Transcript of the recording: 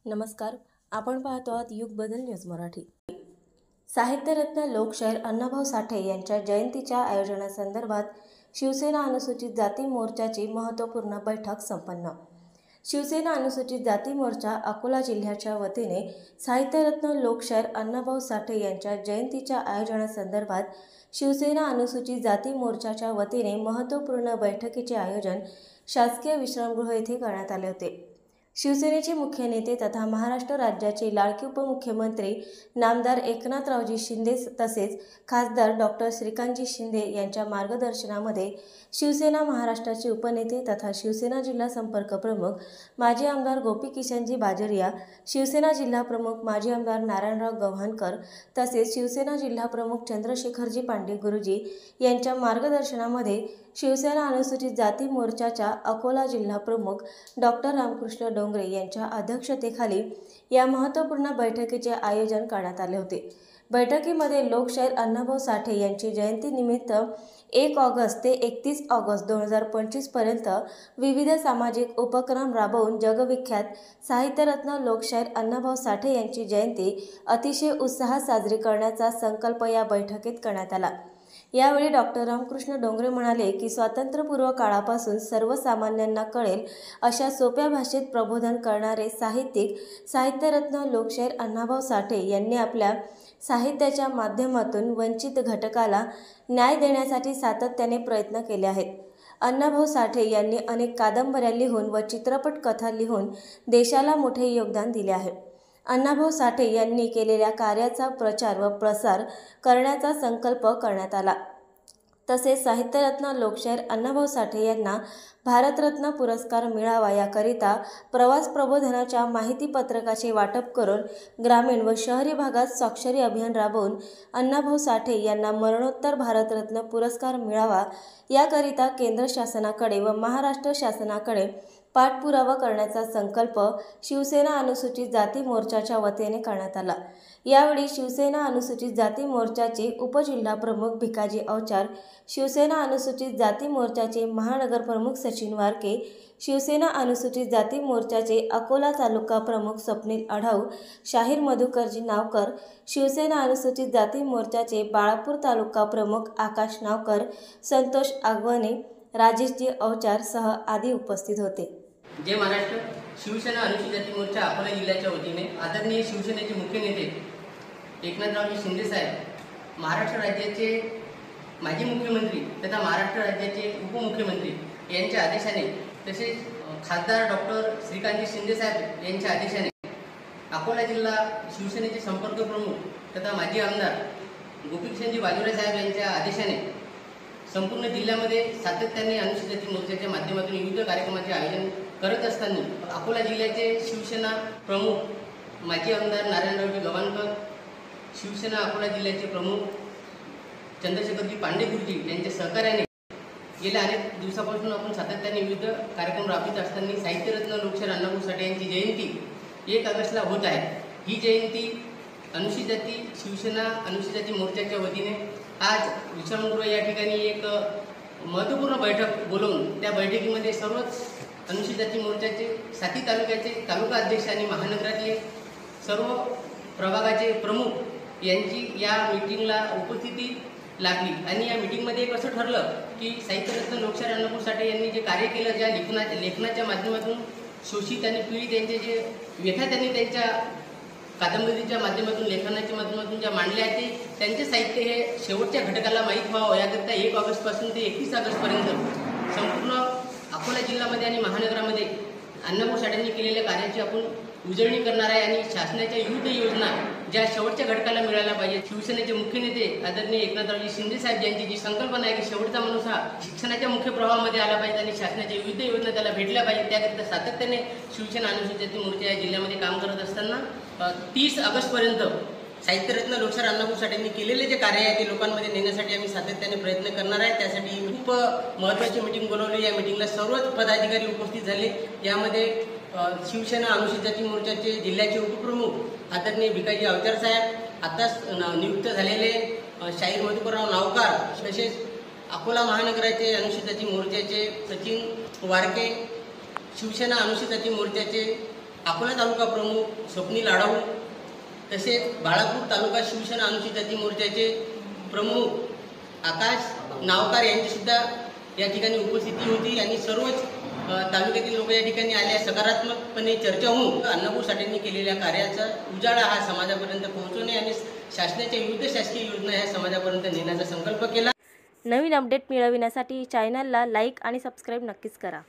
नमस्कार, आपण पाहतो आहात युग बदल न्यूज मराठी। साहित्यरत्न लोकशाहीर अण्णाभाऊ साठे यांच्या जयंतीच्या आयोजनासंदर्भात शिवसेना अनुसूचित जाती मोर्चाची महत्त्वपूर्ण बैठक संपन्न। शिवसेना अनुसूचित जाती मोर्चा अकोला जिल्ह्याच्या वतीने साहित्यरत्न लोकशाहीर अण्णाभाऊ साठे यांच्या जयंतीच्या आयोजनासंदर्भात शिवसेना अनुसूचित जाती मोर्चाच्या वतीने महत्त्वपूर्ण बैठकीचे आयोजन शासकीय विश्रामगृह येथे करण्यात आले होते। शिवसेनेचे मुख्य नेते तथा महाराष्ट्र राज्याचे लाडके उपमुख्यमंत्री नामदार एकनाथरावजी शिंदे तसेच खासदार डॉक्टर श्रीकांतजी शिंदे यांच्या मार्गदर्शनामध्ये शिवसेना महाराष्ट्राचे उपनेते तथा शिवसेना जिल्हा संपर्क प्रमुख माजी आमदार गोपीकिशनजी बाजरिया, शिवसेना जिल्हा प्रमुख माजी आमदार नारायणराव गव्हाणकर तसेच शिवसेना जिल्हा प्रमुख चंद्रशेखरजी पांडे गुरुजी यांच्या मार्गदर्शनामध्ये शिवसेना अनुसूचित जाती मोर्चाच्या अकोला जिल्हा प्रमुख डॉक्टर रामकृष्ण डोंगरे यांच्या अध्यक्षतेखाली या महत्त्वपूर्ण बैठकीचे आयोजन करण्यात आले होते। बैठकीमध्ये लोकशाहीर अण्णाभाऊ साठे यांची जयंतीनिमित्त 1 ऑगस्ट ते 31 ऑगस्ट 2025 पर्यंत विविध सामाजिक उपक्रम राबवून जगविख्यात साहित्यरत्न लोकशाहीर अण्णाभाऊ साठे यांची जयंती अतिशय उत्साहात साजरी करण्याचा संकल्प या बैठकीत करण्यात आला। यावेळी डॉक्टर रामकृष्ण डोंगरे म्हणाले की स्वातंत्र्यपूर्व काळापासून सर्वसामान्यांना कळेल अशा सोप्या भाषेत प्रबोधन करणारे साहित्यरत्न लोकशाहीर अण्णाभाऊ साठे यांनी आपल्या साहित्याच्या माध्यमातून वंचित घटकाला न्याय देण्यासाठी सातत्याने प्रयत्न केले आहेत। अण्णाभाऊ साठे यांनी अनेक कादंबऱ्या लिहून व चित्रपट कथा लिहून देशाला मोठे योगदान दिले आहे। अण्णाभाऊ साठे यांनी केलेल्या कार्याचा प्रचार व प्रसार करण्याचा संकल्प करण्यात आला। तसेच साहित्यरत्न लोकशाहीर अण्णाभाऊ साठे यांना भारतरत्न पुरस्कार मिळावा याकरिता प्रवास प्रबोधनाच्या माहितीपत्रकाचे वाटप करून ग्रामीण व शहरी भागात स्वाक्षरी अभियान राबवून अण्णाभाऊ साठे यांना मरणोत्तर भारतरत्न पुरस्कार मिळावा याकरिता केंद्र शासनाकडे व महाराष्ट्र शासनाकडे पाठपुरावा करण्याचा संकल्प शिवसेना अनुसूचित जाती मोर्चाच्या वतीने करण्यात आला। यावेळी शिवसेना अनुसूचित जाती मोर्चाचे उपजिल्हा प्रमुख भिकाजी अवचार, शिवसेना अनुसूचित जाती मोर्चाचे महानगर प्रमुख सचिन वारके, शिवसेना अनुसूचित जाती मोर्चाचे अकोला तालुका प्रमुख स्वप्नील आढाव, शाहीर मधुकरजी नावकर, शिवसेना अनुसूचित जाती मोर्चाचे बाळापूर तालुका प्रमुख आकाश नावकर, संतोष आगवणे, राजेशजी अवचार सह आदी उपस्थित होते। जय महाराष्ट्र। शिवसेना अनुसूचित जाती मोर्चा अकोला जिल्ह्याच्या वतीने आदरणीय शिवसेनेचे मुख्य नेते एकनाथरावजी शिंदे साहेब, महाराष्ट्र राज्याचे माजी मुख्यमंत्री तथा महाराष्ट्र राज्याचे उपमुख्यमंत्री यांच्या आदेशाने तसेच खासदार डॉक्टर श्रीकांतजी शिंदे साहेब यांच्या आदेशाने अकोला जिल्हा शिवसेनेचे संपर्क प्रमुख तथा माजी आमदार गोपीकिशनजी बाजरिया साहेब यांच्या आदेशाने संपूर्ण जिल्ह्यामध्ये सातत्याने अनुसूचित जाती मोर्चाच्या माध्यमातून विविध कार्यक्रमाचे आयोजन करत असताना अकोला जिल्ह्याचे शिवसेना प्रमुख माजी आमदार नारायणरावजी गव्हाणकर, शिवसेना अकोला जिल्ह्याचे प्रमुख चंद्रशेखरजी पांडे गुरुजी यांच्या सहकार्याने गेल्या अनेक दिवसापासून आपण सातत्याने विविध कार्यक्रम राबवित असताना साहित्यरत्न लोकशाहीर अण्णाभाऊ साठे यांची जयंती 1 ऑगस्टला होत आहे। ही जयंती अनुसूचित जाती शिवसेना अनुसूचित जाती मोर्चाच्या वतीने आज विश्रामगृह या ठिकाणी एक महत्त्वपूर्ण बैठक बोलवून त्या बैठकीमध्ये सर्वच अनुसूचित जाती मोर्चाचे 7 तालुक्याचे तालुका अध्यक्ष आणि महानगरातले सर्व प्रभागाचे प्रमुख यांची या मीटिंगला उपस्थिती लागली आणि या मीटिंगमध्ये एक असं ठरलं की साहित्यरत्न लोकशाहीर अण्णाभाऊ साठे यांनी जे कार्य केलं, ज्या लेखनाच्या माध्यमातून शोषित आणि पीडित यांचे जे व्यथा त्यांनी त्यांच्या कादंबरीच्या माध्यमातून लेखनाच्या माध्यमातून ज्या मांडल्या आहेत त्यांचे साहित्य हे शेवटच्या घटकाला माहीत व्हावं याकरिता 1 ऑगस्टपासून ते 31 ऑगस्टपर्यंत संपूर्ण अकोला जिल्ह्यामध्ये आणि महानगरामध्ये अण्णाभाऊ साठेंनी केलेल्या कार्याची आपण उजळणी करणार आहे आणि शासनाच्या विविध योजना ज्या शेवटच्या घटकाला मिळायला पाहिजे। शिवसेनेचे मुख्य नेते आदरणीय एकनाथरावजी शिंदे साहेब यांची जी संकल्पना आहे की शेवटचा माणूस हा शिक्षणाच्या मुख्य प्रवाहामध्ये आला पाहिजे आणि शासनाच्या विविध योजना त्याला भेटल्या पाहिजे, त्याकरिता सातत्याने शिवसेना अनुसूचित जाती मोर्चा या जिल्ह्यामध्ये काम करत असताना 30 ऑगस्टपर्यंत साहित्यरत्न लोकशाहीर अण्णाभाऊ साठेंनी केलेले जे कार्य आहे ते लोकांमध्ये नेण्यासाठी आम्ही सातत्याने प्रयत्न करणार आहे। त्यासाठी खूप महत्त्वाची मीटिंग बोलवली। या मीटिंगला सर्वच पदाधिकारी उपस्थित झाले। यामध्ये शिवसेना अनुसूचित जाती मोर्चाचे जिल्ह्याचे उपप्रमुख आदरणीय भिकाजी अवचार साहेब, आताच नियुक्त झालेले शाहीर मधुकरराव नावकर, तसेच अकोला महानगराचे अनुसूचित जाती मोर्चाचे सचिन वारके, शिवसेना अनुसूचित जाती मोर्चाचे अकोला तालुका प्रमुख स्वप्नील आढाऊ, तसेच बाळापूर तालुका शिवसेना अनुसूचित जाती मोर्चाचे प्रमुख आकाश नावकार यांची सुद्धा या ठिकाणी उपस्थिती होती आणि सर्वच तालुक्यातील लोक या ठिकाणी आले. सकारात्मकपणे चर्चा होऊन अण्णाभाऊ साठेंनी केलेल्या कार्याचा उजाळा हा समाजापर्यंत पोहोचवणे आणि शासनाच्या विविध शासकीय योजना ह्या समाजापर्यंत नेण्याचा संकल्प केला. नवीन अपडेट मिळविण्यासाठी चॅनलला लाईक आणि सबस्क्राईब नक्कीच करा.